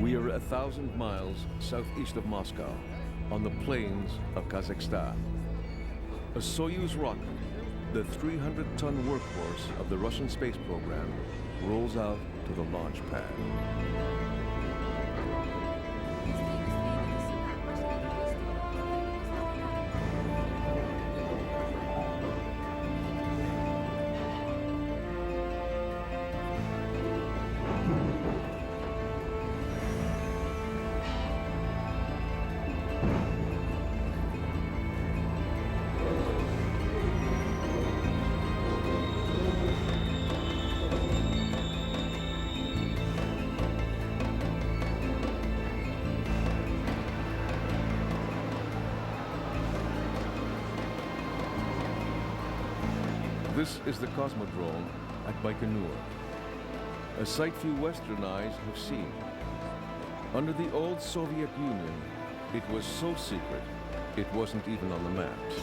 We are 1,000 miles southeast of Moscow, on the plains of Kazakhstan. A Soyuz rocket, the 300-ton workhorse of the Russian space program, rolls out to the launch pad. This is the Cosmodrome at Baikonur, a sight few Western eyes have seen. Under the old Soviet Union, it was so secret, it wasn't even on the maps.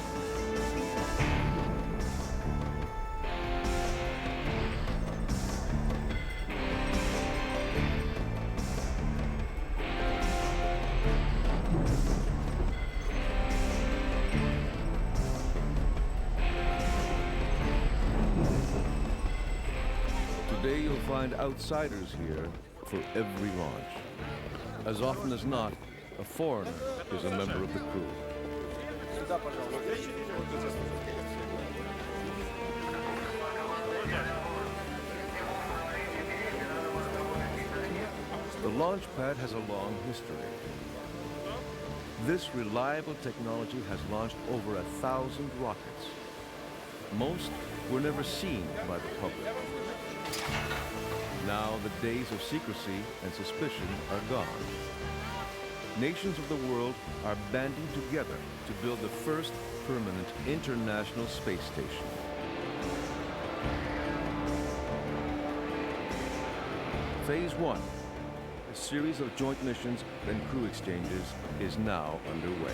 Today you'll find outsiders here for every launch. As often as not, a foreigner is a member of the crew. The launch pad has a long history. This reliable technology has launched over 1,000 rockets. Most were never seen by the public. Now the days of secrecy and suspicion are gone. Nations of the world are banding together to build the first permanent international space station. Phase 1, a series of joint missions and crew exchanges, is now underway.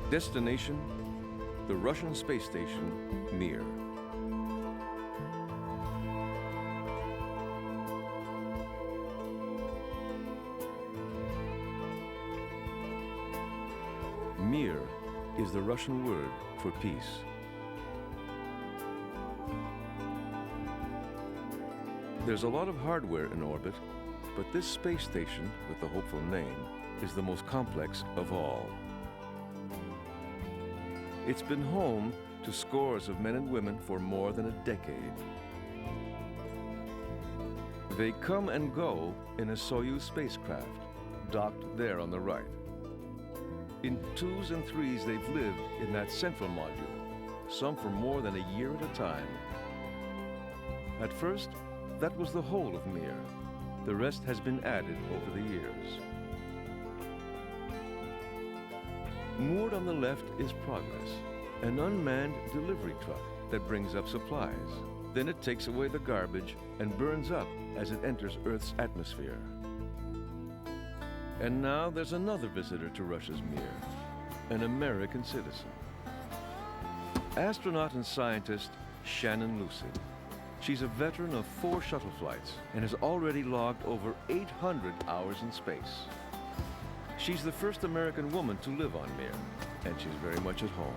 Destination, the Russian space station, Mir. Mir is the Russian word for peace. There's a lot of hardware in orbit, but this space station, with the hopeful name, is the most complex of all. It's been home to scores of men and women for more than a decade. They come and go in a Soyuz spacecraft, docked there on the right. In 2s and 3s, they've lived in that central module, some for more than a year at a time. At first, that was the whole of Mir. The rest has been added over the years. Moored on the left is Progress, an unmanned delivery truck that brings up supplies. Then it takes away the garbage and burns up as it enters Earth's atmosphere. And now there's another visitor to Russia's Mir, an American citizen. Astronaut and scientist Shannon Lucid. She's a veteran of 4 shuttle flights and has already logged over 800 hours in space. She's the first American woman to live on Mir, and she's very much at home.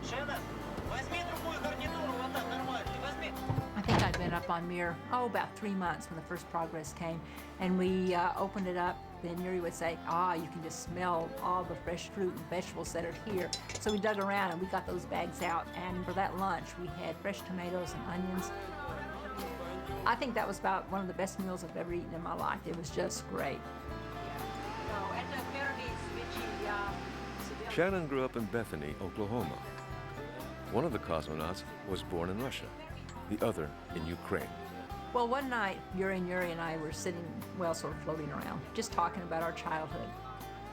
I think I'd been up on Mir, about 3 months when the first Progress came, and we opened it up. Then Yuri would say, you can just smell all the fresh fruit and vegetables that are here. So we dug around and we got those bags out, and for that lunch we had fresh tomatoes and onions. I think that was about one of the best meals I've ever eaten in my life. It was just great. Shannon grew up in Bethany, Oklahoma. One of the cosmonauts was born in Russia, the other in Ukraine. Well, one night, Yuri and I were sitting, well, sort of floating around, just talking about our childhood.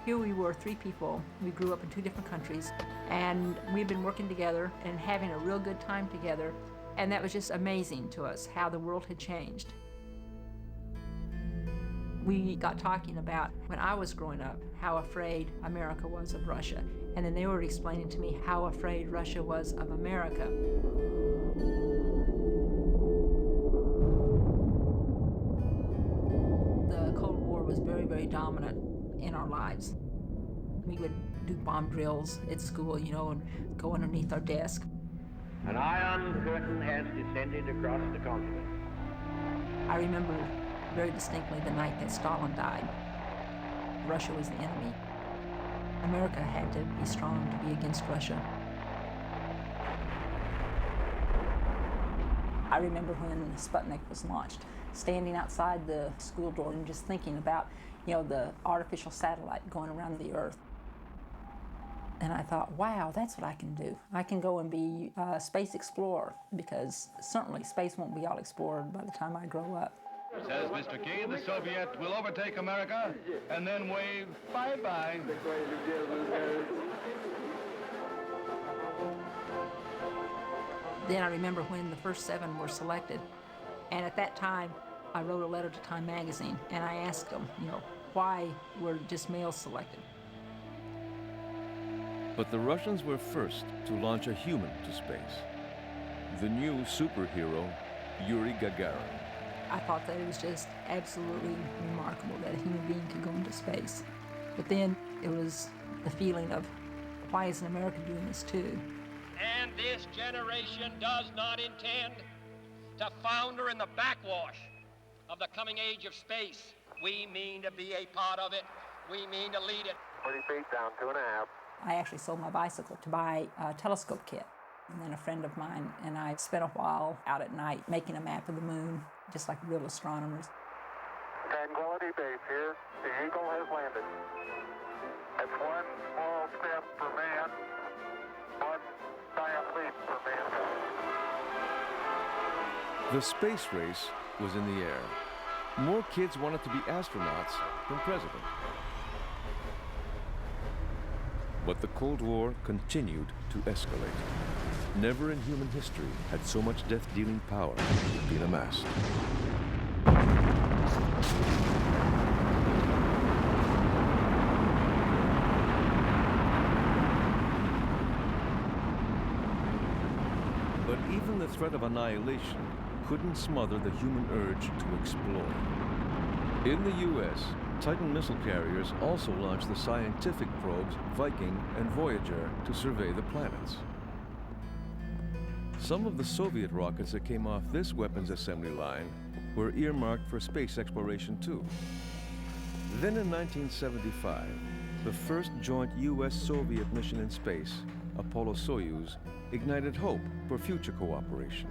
Here we were, three people. We grew up in two different countries, and we'd been working together and having a real good time together. And that was just amazing to us, how the world had changed. We got talking about, when I was growing up, how afraid America was of Russia. And then they were explaining to me how afraid Russia was of America. The Cold War was very, very dominant in our lives. We would do bomb drills at school, you know, and go underneath our desk. An iron curtain has descended across the continent. I remember very distinctly the night that Stalin died. Russia was the enemy. America had to be strong to be against Russia. I remember when Sputnik was launched, standing outside the school door and just thinking about, you know, the artificial satellite going around the Earth. And I thought, wow, that's what I can do. I can go and be a space explorer, because certainly space won't be all explored by the time I grow up. Says Mr. Key, the Soviets will overtake America and then wave bye-bye. Then I remember when the first 7 were selected. And at that time, I wrote a letter to Time magazine, and I asked them, you know, why were just males selected? But the Russians were first to launch a human to space. The new superhero, Yuri Gagarin. I thought that it was just absolutely remarkable that a human being could go into space. But then it was the feeling of, why isn't America doing this too? And this generation does not intend to founder in the backwash of the coming age of space. We mean to be a part of it. We mean to lead it. 40 feet down, 2.5. I actually sold my bicycle to buy a telescope kit. And then a friend of mine and I spent a while out at night making a map of the moon, just like real astronomers. Tranquility Base here. The Eagle has landed. It's one small step for man, one giant leap for mankind. The space race was in the air. More kids wanted to be astronauts than president. But the Cold War continued to escalate. Never in human history had so much death-dealing power been amassed. But even the threat of annihilation couldn't smother the human urge to explore. In the U.S., Titan missile carriers also launched the scientific probes Viking and Voyager to survey the planets. Some of the Soviet rockets that came off this weapons assembly line were earmarked for space exploration too. Then in 1975, the first joint U.S.-Soviet mission in space, Apollo-Soyuz, ignited hope for future cooperation.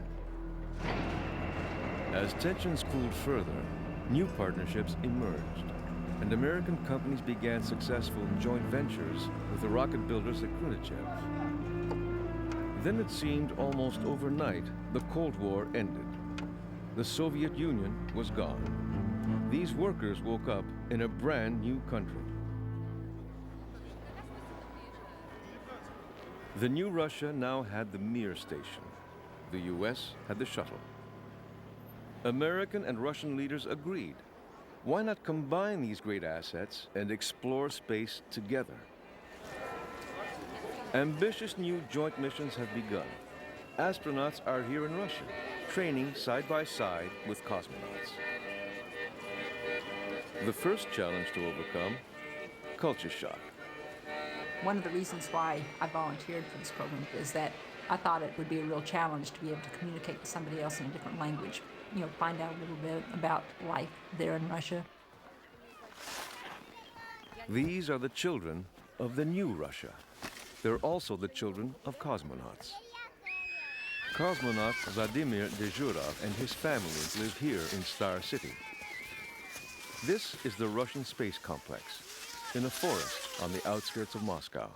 As tensions cooled further, new partnerships emerged, and American companies began successful joint ventures with the rocket builders at Khrushchev. Then it seemed almost overnight the Cold War ended. The Soviet Union was gone. These workers woke up in a brand new country. The new Russia now had the Mir station. The US had the Shuttle. American and Russian leaders agreed. Why not combine these great assets and explore space together? Ambitious new joint missions have begun. Astronauts are here in Russia, training side by side with cosmonauts. The first challenge to overcome, culture shock. One of the reasons why I volunteered for this program is that I thought it would be a real challenge to be able to communicate with somebody else in a different language. You know, find out a little bit about life there in Russia. These are the children of the new Russia. They're also the children of cosmonauts. Cosmonaut Vladimir Dezhurov and his family live here in Star City. This is the Russian space complex, in a forest on the outskirts of Moscow.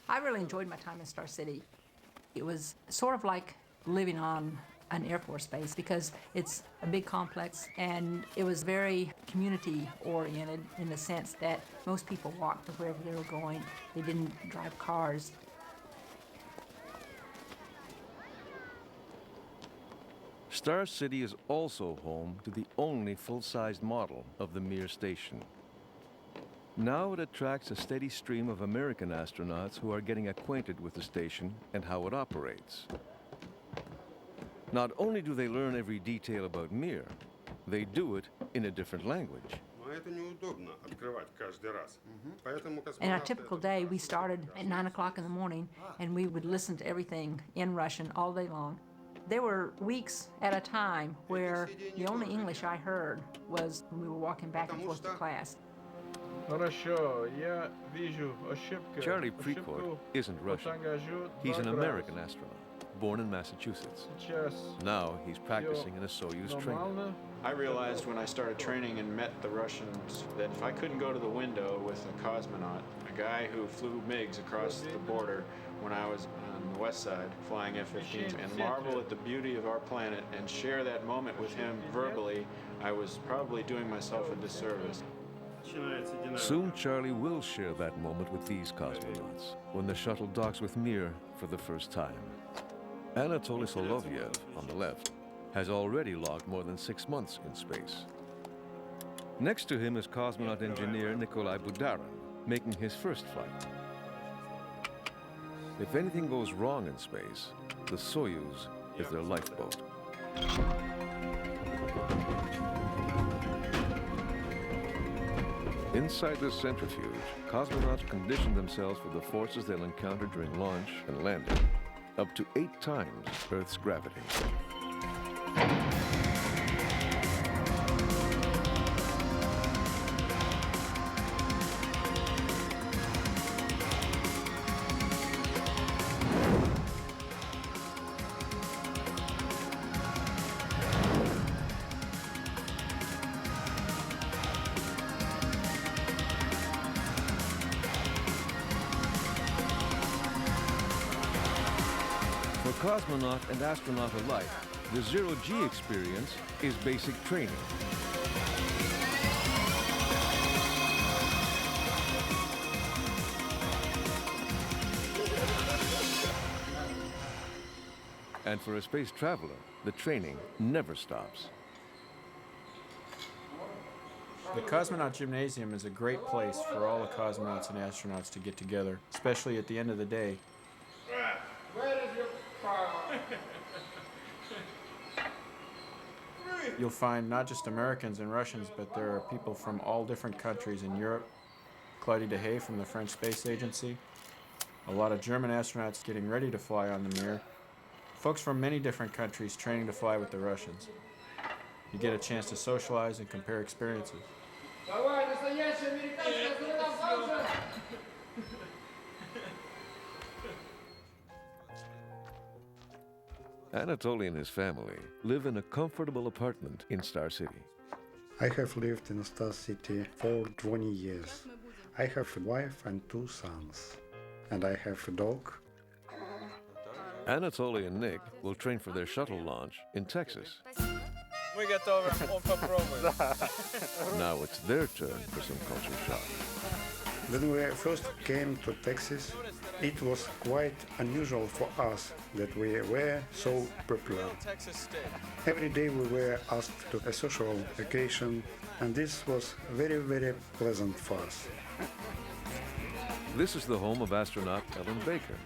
I really enjoyed my time in Star City. It was sort of like living on an Air Force base because it's a big complex and it was very community oriented in the sense that most people walked to wherever they were going. They didn't drive cars. Star City is also home to the only full-sized model of the Mir station. Now it attracts a steady stream of American astronauts who are getting acquainted with the station and how it operates. Not only do they learn every detail about Mir, they do it in a different language. In our typical day, we started at 9 o'clock in the morning and we would listen to everything in Russian all day long. There were weeks at a time where the only English I heard was when we were walking back and forth to class. Charlie Precourt isn't Russian. He's an American astronaut, born in Massachusetts. Now he's practicing in a Soyuz trainer. I realized when I started training and met the Russians that if I couldn't go to the window with a cosmonaut, a guy who flew MiGs across the border when I was on the west side flying F-15s, and marvel at the beauty of our planet and share that moment with him verbally, I was probably doing myself a disservice. Soon Charlie will share that moment with these cosmonauts when the shuttle docks with Mir for the first time. Anatoly Solovyev, on the left, has already logged more than 6 months in space. Next to him is cosmonaut engineer Nikolai Budarin, making his first flight. If anything goes wrong in space, the Soyuz is their lifeboat. Inside this centrifuge, cosmonauts condition themselves for the forces they'll encounter during launch and landing, up to 8 times Earth's gravity. For cosmonaut and astronaut alike, the zero-G experience is basic training. And for a space traveler, the training never stops. The Cosmonaut Gymnasium is a great place for all the cosmonauts and astronauts to get together, especially at the end of the day. You'll find not just Americans and Russians, but there are people from all different countries in Europe. Claudie Dehaye from the French Space Agency. A lot of German astronauts getting ready to fly on the Mir. Folks from many different countries training to fly with the Russians. You get a chance to socialize and compare experiences. Anatoly and his family live in a comfortable apartment in Star City. I have lived in Star City for 20 years. I have a wife and 2 sons. And I have a dog. Anatoly and Nick will train for their shuttle launch in Texas. Now it's their turn for some culture shock. When we first came to Texas, it was quite unusual for us that we were so popular. Every day we were asked to a social occasion, and this was very, very pleasant for us. This is the home of astronaut Ellen Baker.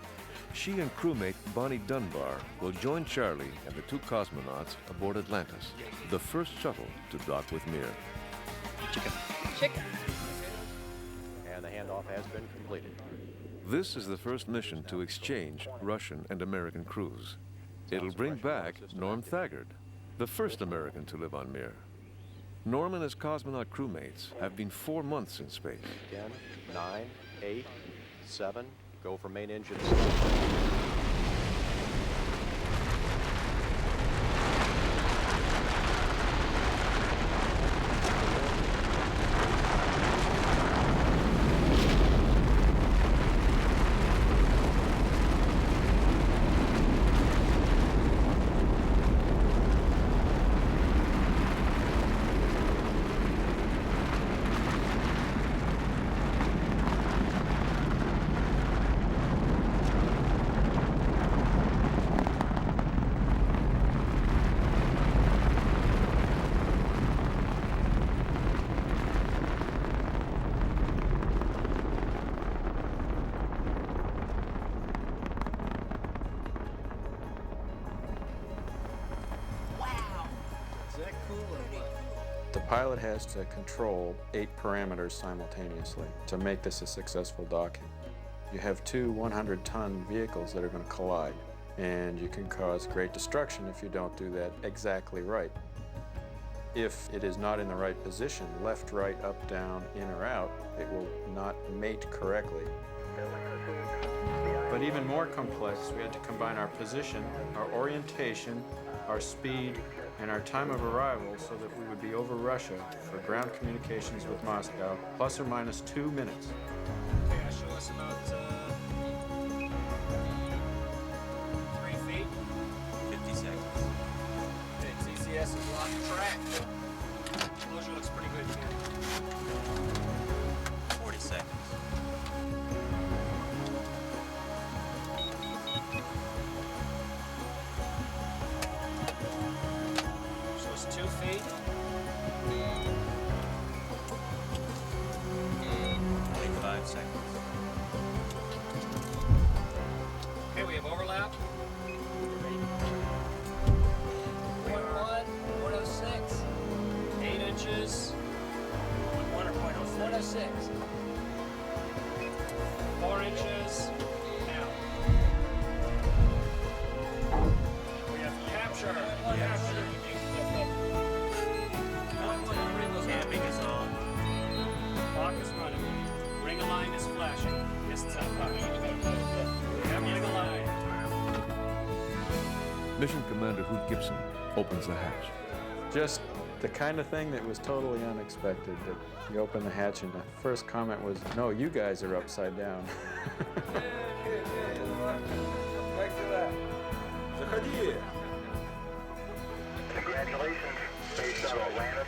She and crewmate Bonnie Dunbar will join Charlie and the 2 cosmonauts aboard Atlantis, the first shuttle to dock with Mir. Chicken. And the handoff has been completed. This is the first mission to exchange Russian and American crews. It'll bring back Norm Thagard, the first American to live on Mir. Norm and his cosmonaut crewmates have been 4 months in space. 10, 9, 8, 7, go for main engines. The pilot has to control 8 parameters simultaneously to make this a successful docking. You have 2 100-ton vehicles that are going to collide, and you can cause great destruction if you don't do that exactly right. If it is not in the right position, left, right, up, down, in or out, it will not mate correctly. But even more complex, we had to combine our position, our orientation, our speed, and our time of arrival so that we would be over Russia for ground communications with Moscow, plus or minus 2 minutes. Okay, show us about 3 feet, 50 seconds. Okay, CCS is on track. Closure looks pretty good here. 40 seconds. So it's 2 feet. 25 seconds. Okay, we have overlap. 0.1, 106, 8 inches. 1 or 106. 4 inches. Now. We have capture. Capture. Camping is on. Clock is running. Ring of line is flashing. Yes, it's on fire. We have ring of line. Mission Commander Hoot Gibson opens the hatch. Just the kind of thing that was totally unexpected, that you open the hatch and the first comment was, "No, you guys are upside down." Congratulations, Space Shuttle Atlantis,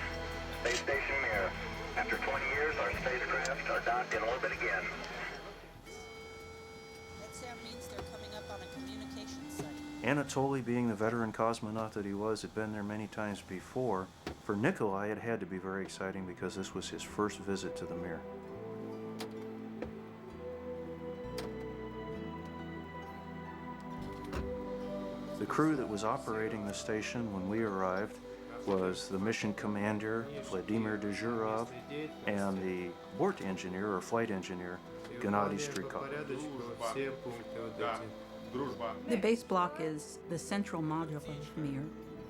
Space Station Mir. After 20 years, our spacecraft are docked in orbit again. That sound means they're coming up on a communications site. Anatoly, being the veteran cosmonaut that he was, had been there many times before. For Nikolai, it had to be very exciting because this was his first visit to the Mir. The crew that was operating the station when we arrived was the mission commander, Vladimir Dezhurov, and the abort engineer or flight engineer, Gennady Strykov. The base block is the central module of Mir,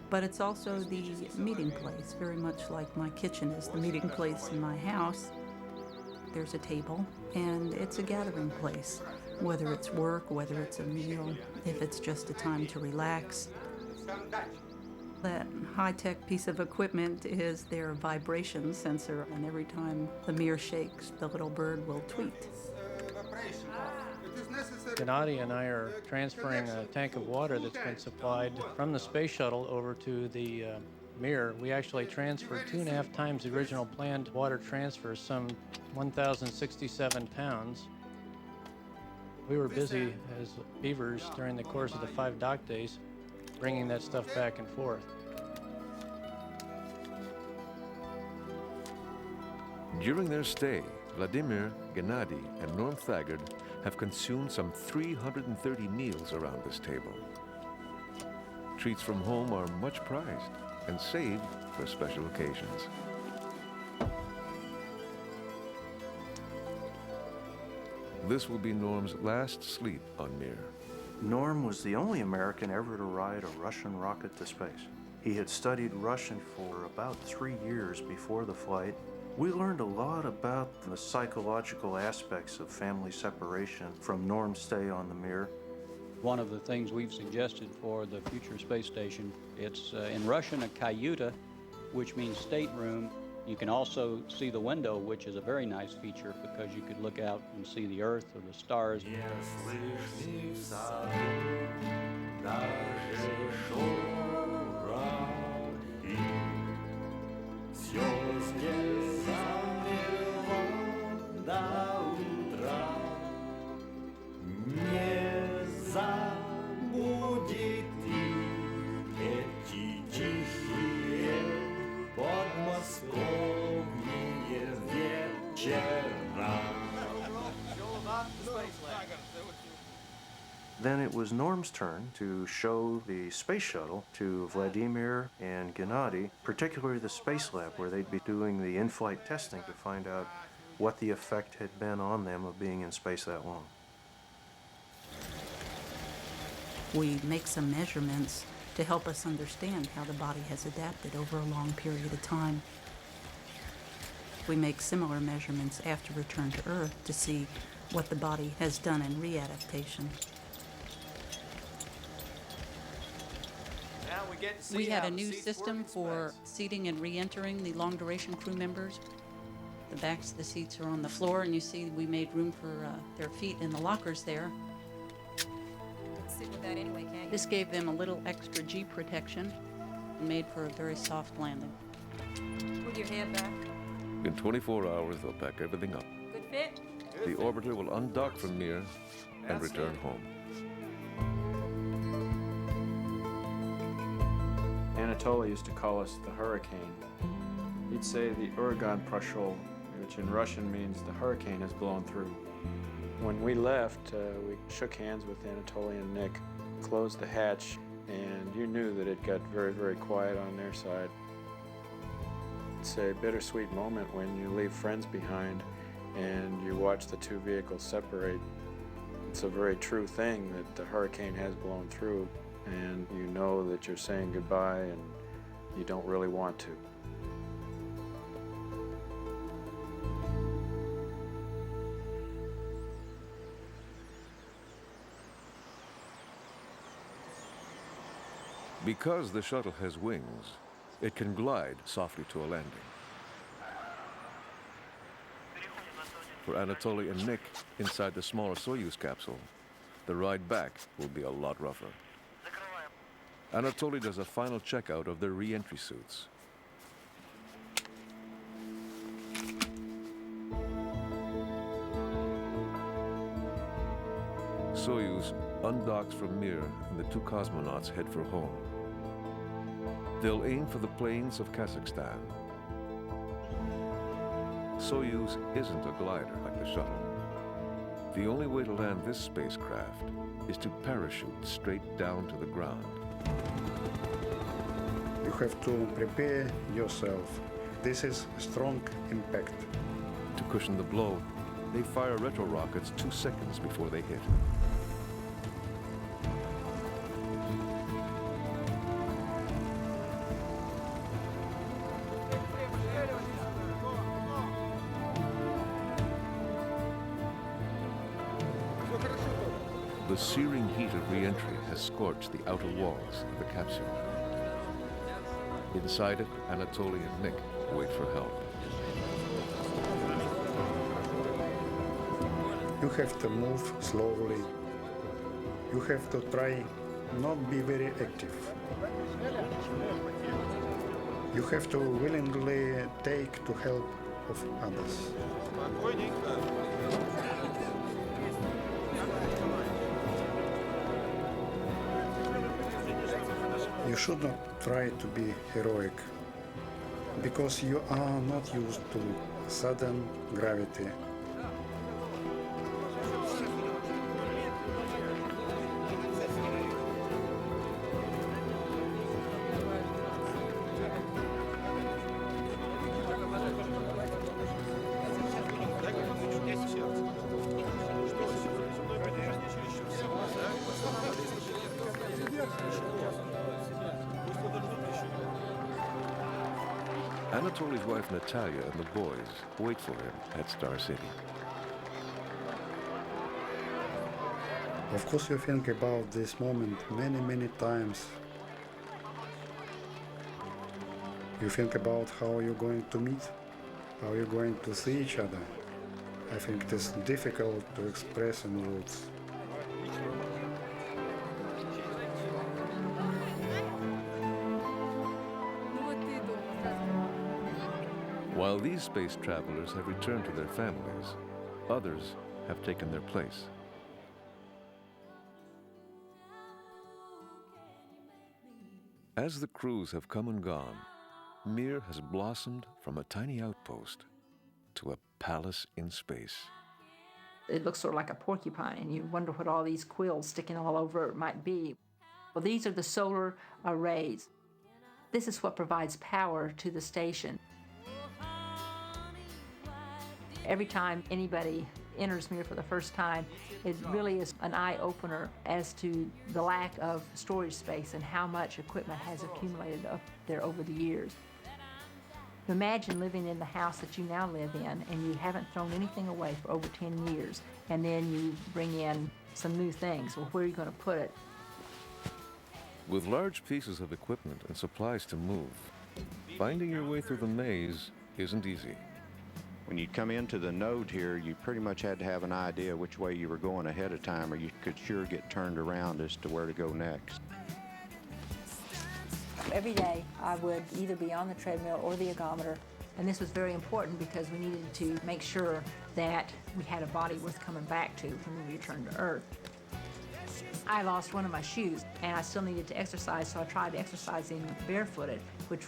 but it's also the meeting place, very much like my kitchen is the meeting place in my house. There's a table, and it's a gathering place, whether it's work, whether it's a meal, if it's just a time to relax. That high-tech piece of equipment is their vibration sensor, and every time the Mir shakes, the little bird will tweet. Gennady and I are transferring a tank of water that's been supplied from the space shuttle over to the Mir. We actually transferred 2.5 times the original planned water transfer, some 1,067 pounds. We were busy as beavers during the course of the 5 dock days, bringing that stuff back and forth. During their stay, Vladimir, Gennady, and Norm Thagard have consumed some 330 meals around this table. Treats from home are much prized and saved for special occasions. This will be Norm's last sleep on Mir. Norm was the only American ever to ride a Russian rocket to space. He had studied Russian for about 3 years before the flight. We learned a lot about the psychological aspects of family separation from Norm's stay on the Mir. One of the things we've suggested for the future space station, it's in Russian a kayuta, which means stateroom. You can also see the window, which is a very nice feature because you could look out and see the Earth or the stars. Then it was Norm's turn to show the space shuttle to Vladimir and Gennady, particularly the space lab where they'd be doing the in-flight testing to find out what the effect had been on them of being in space that long. We make some measurements to help us understand how the body has adapted over a long period of time. We make similar measurements after return to Earth to see what the body has done in readaptation. We had a new system for seating and re-entering the long-duration crew members. The backs of the seats are on the floor, and you see we made room for their feet in the lockers there. Sit with that anyway, can't you? This gave them a little extra G protection and made for a very soft landing. Move your head back. In 24 hours, they'll pack everything up. Good fit? The orbiter will undock from Mir and return home. Anatoly used to call us the hurricane. He'd say the Uragan Proshol, which in Russian means the hurricane has blown through. When we left, we shook hands with Anatoly and Nick, closed the hatch, and you knew that it got very, very quiet on their side. It's a bittersweet moment when you leave friends behind and you watch the two vehicles separate. It's a very true thing that the hurricane has blown through, and you know that you're saying goodbye and you don't really want to. Because the shuttle has wings, it can glide softly to a landing. For Anatoly and Nick, inside the smaller Soyuz capsule, the ride back will be a lot rougher. Anatoly does a final checkout of their re-entry suits. Soyuz undocks from Mir and the two cosmonauts head for home. They'll aim for the plains of Kazakhstan. Soyuz isn't a glider like the shuttle. The only way to land this spacecraft is to parachute straight down to the ground. You have to prepare yourself. This is a strong impact. To cushion the blow, they fire retro rockets 2 seconds before they hit. The searing heat of re-entry has scorched the outer walls of the capsule. Inside it, Anatoly and Nick wait for help. You have to move slowly. You have to try not be very active. You have to willingly take to help of others. You should not try to be heroic, because you are not used to sudden gravity. Anatoly's wife Natalia and the boys wait for him at Star City. Of course, you think about this moment many times. You think about how you're going to meet, how you're going to see each other. I think it is difficult to express in words. While these space travelers have returned to their families, others have taken their place. As the crews have come and gone, Mir has blossomed from a tiny outpost to a palace in space. It looks sort of like a porcupine, and you wonder what all these quills sticking all over it might be. Well, these are the solar arrays. This is what provides power to the station. Every time anybody enters Mir for the first time, it really is an eye-opener as to the lack of storage space and how much equipment has accumulated up there over the years. Imagine living in the house that you now live in and you haven't thrown anything away for over 10 years, and then you bring in some new things. Well, where are you going to put it? With large pieces of equipment and supplies to move, finding your way through the maze isn't easy. When you come into the node here, you pretty much had to have an idea which way you were going ahead of time, or you could sure get turned around as to where to go next. Every day I would either be on the treadmill or the ergometer, and this was very important because we needed to make sure that we had a body worth coming back to when we returned to Earth. I lost one of my shoes, and I still needed to exercise, so I tried exercising barefooted, which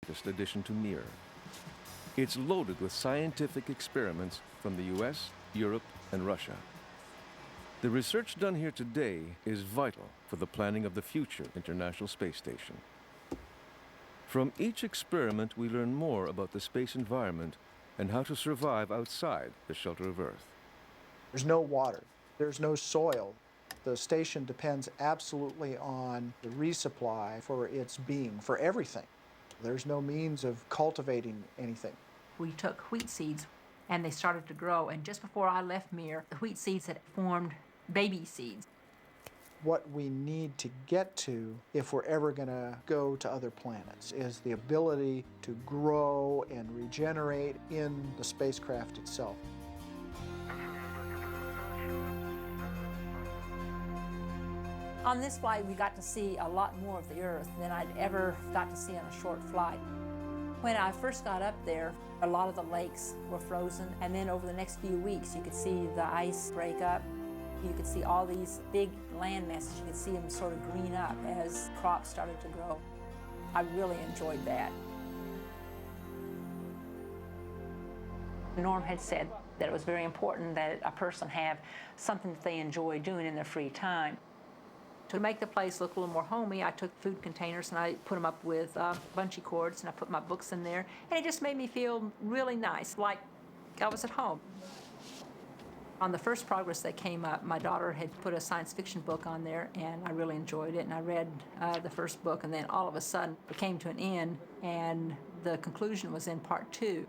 latest addition to Mir. It's loaded with scientific experiments from the US, Europe, and Russia. The research done here today is vital for the planning of the future International Space Station. From each experiment, we learn more about the space environment and how to survive outside the shelter of Earth. There's no water. There's no soil. The station depends absolutely on the resupply for its being, for everything. There's no means of cultivating anything. we took wheat seeds and they started to grow. And just before I left Mir, the wheat seeds had formed baby seeds. What we need to get to, if we're ever going to go to other planets, is the ability to grow and regenerate in the spacecraft itself. On this flight, we got to see a lot more of the Earth than I'd ever got to see on a short flight. When I first got up there, a lot of the lakes were frozen, and then over the next few weeks, you could see the ice break up. You could see all these big land masses. You could see them sort of green up as crops started to grow. I really enjoyed that. Norm had said that it was very important that a person have something that they enjoy doing in their free time. To make the place look a little more homey, I took food containers and I put them up with bungee cords, and I put my books in there, and it just made me feel really nice, like I was at home. On the first Progress that came up, my daughter had put a science fiction book on there, and I really enjoyed it, and I read the first book, and then all of a sudden it came to an end, and the conclusion was in part 2.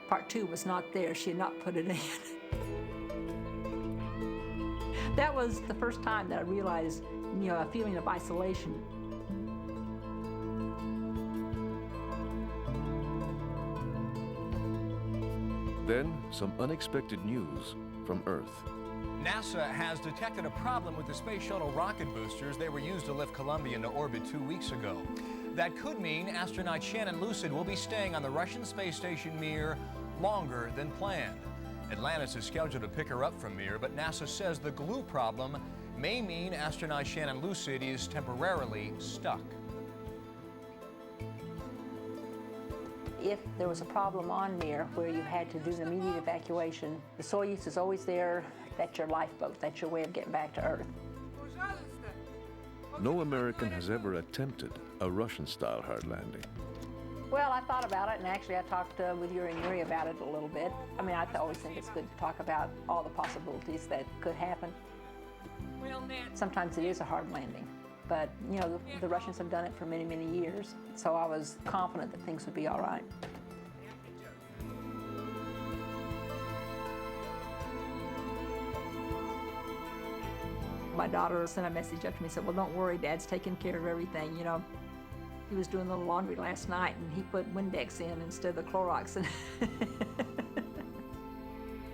Part 2 was not there. She had not put it in. That was the first time that I realized, a feeling of isolation. Then, some unexpected news from Earth. NASA has detected a problem with the Space Shuttle rocket boosters. They were used to lift Columbia into orbit 2 weeks ago. That could mean astronaut Shannon Lucid will be staying on the Russian space station Mir longer than planned. Atlantis is scheduled to pick her up from Mir, but NASA says the glue problem may mean astronaut Shannon Lucid is temporarily stuck. If there was a problem on Mir where you had to do an immediate evacuation, the Soyuz is always there. That's your lifeboat. That's your way of getting back to Earth. No American has ever attempted a Russian-style hard landing. Well, I thought about it, and actually I talked with Yuri and Yuri about it a little bit. I mean, I always think it's good to talk about all the possibilities that could happen. Sometimes it is a hard landing, but, the Russians have done it for many, many years, so I was confident that things would be all right. My daughter sent a message up to me and said, well, don't worry, Dad's taking care of everything, you know. He was doing a little laundry last night and he put Windex in instead of the Clorox.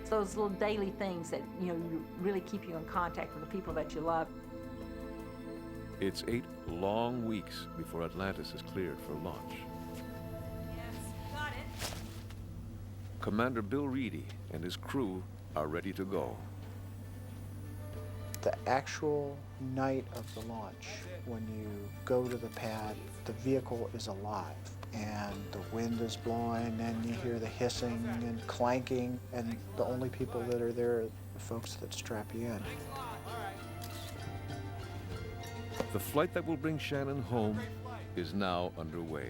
Those little daily things that, you know, really keep you in contact with the people that you love. It's 8 long weeks before Atlantis is cleared for launch. Yes, got it. Commander Bill Reedy and his crew are ready to go. The actual night of the launch, when you go to the pad, the vehicle is alive and the wind is blowing and you hear the hissing and clanking, and the only people that are there are the folks that strap you in. The flight that will bring Shannon home is now underway.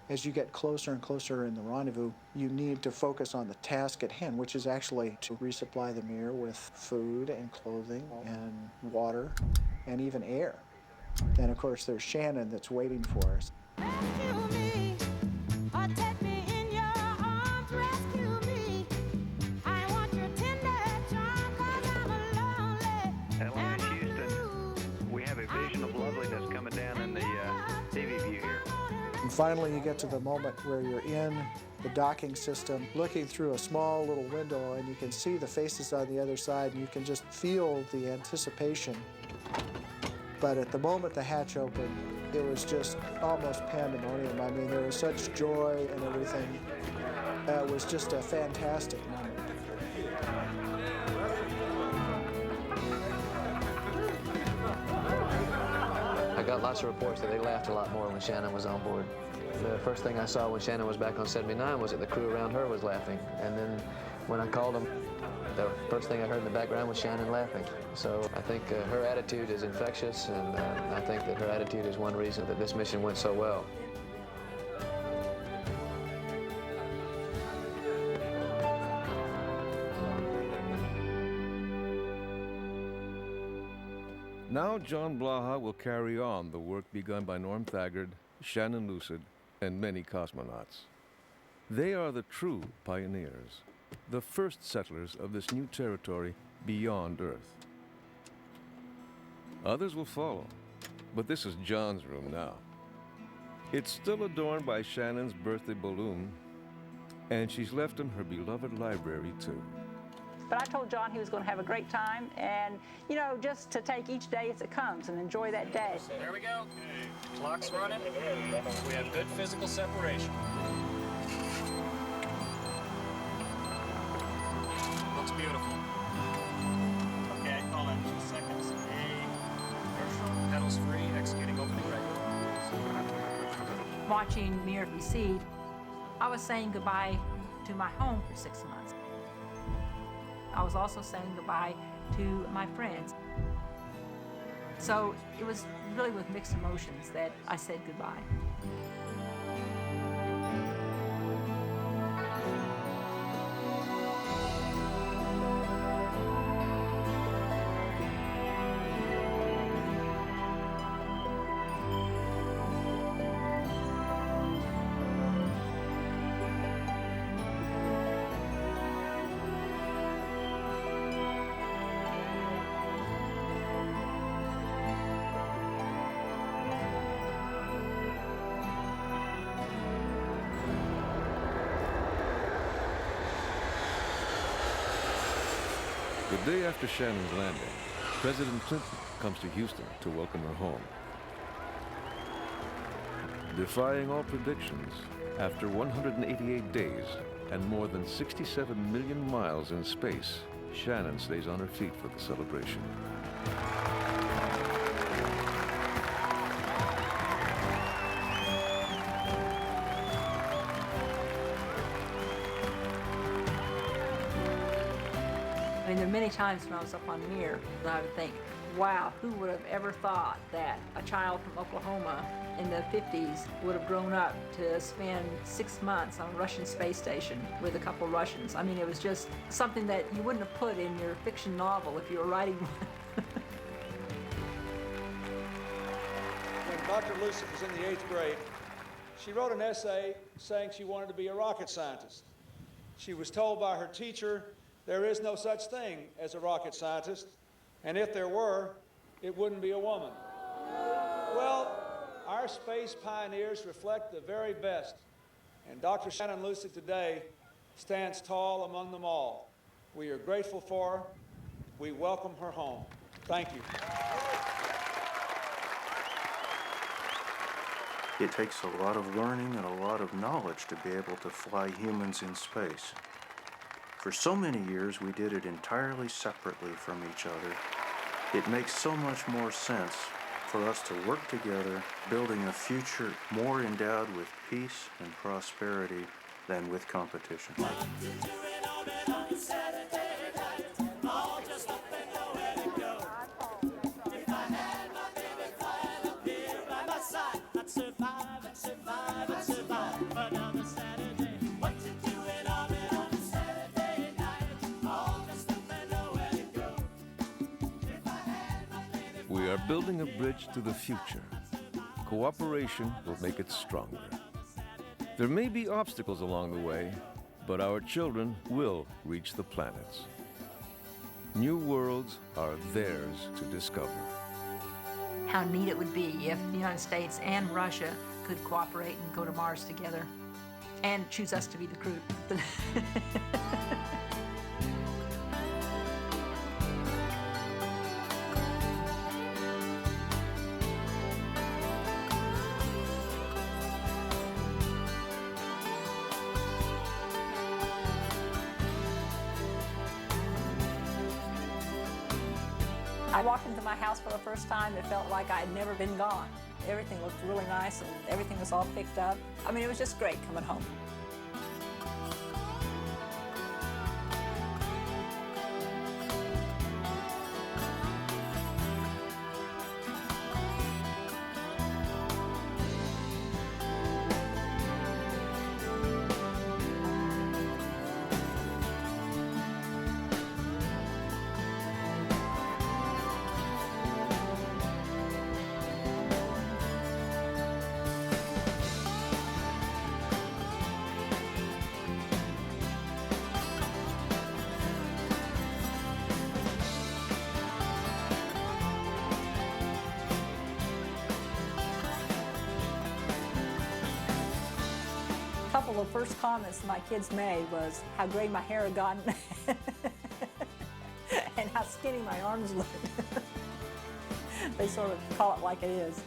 As you get closer and closer in the rendezvous, you need to focus on the task at hand, which is actually to resupply the Mir with food and clothing and water and even air. And of course, there's Shannon that's waiting for us. Rescue me, or take me in your arms, rescue me. I want your tender charm, 'cause I'm lonely. Atlanta, Houston, we have a vision of loveliness coming down in the TV view here. And finally, you get to the moment where you're in the docking system, looking through a small little window, and you can see the faces on the other side, and you can just feel the anticipation. But at the moment the hatch opened, it was just almost pandemonium. I mean, there was such joy and everything. It was just a fantastic moment. I got lots of reports that they laughed a lot more when Shannon was on board. The first thing I saw when Shannon was back on 79 was that the crew around her was laughing. And then when I called them, the first thing I heard in the background was Shannon laughing. So I think her attitude is infectious, and I think that her attitude is one reason that this mission went so well. Now John Blaha will carry on the work begun by Norm Thagard, Shannon Lucid, and many cosmonauts. They are the true pioneers, the first settlers of this new territory beyond Earth. Others will follow, but this is John's room now. It's still adorned by Shannon's birthday balloon, and she's left him her beloved library too. But I told John he was going to have a great time, and, you know, just to take each day as it comes and enjoy that day. There we go. Clock's running. We have good physical separation. Looks beautiful. Okay, hold on 2 seconds. Inertial, pedals free, executing opening regular. Watching Mir recede, I was saying goodbye to my home for 6 months. I was also saying goodbye to my friends. So it was really with mixed emotions that I said goodbye. The day after Shannon's landing, President Clinton comes to Houston to welcome her home. Defying all predictions, after 188 days and more than 67 million miles in space, Shannon stays on her feet for the celebration. I mean, there are many times when I was up on Mir that I would think, wow, who would have ever thought that a child from Oklahoma in the 50s would have grown up to spend 6 months on a Russian space station with a couple Russians. I mean, it was just something that you wouldn't have put in your fiction novel if you were writing one. When Dr. Lucid was in the 8th grade, she wrote an essay saying she wanted to be a rocket scientist. She was told by her teacher there is no such thing as a rocket scientist, and if there were, it wouldn't be a woman. Well, our space pioneers reflect the very best, and Dr. Shannon Lucid today stands tall among them all. We are grateful for her. We welcome her home. Thank you. It takes a lot of learning and a lot of knowledge to be able to fly humans in space. For so many years, we did it entirely separately from each other. It makes so much more sense for us to work together, building a future more endowed with peace and prosperity than with competition. We are building a bridge to the future. Cooperation will make it stronger. There may be obstacles along the way, but our children will reach the planets. New worlds are theirs to discover. How neat it would be if the United States and Russia could cooperate and go to Mars together and choose us to be the crew. I walked into my house for the first time. It felt like I had never been gone. Everything looked really nice and everything was all picked up. I mean, it was just great coming home. A couple of first comments my kids made was how gray my hair had gotten and how skinny my arms looked. They sort of call it like it is.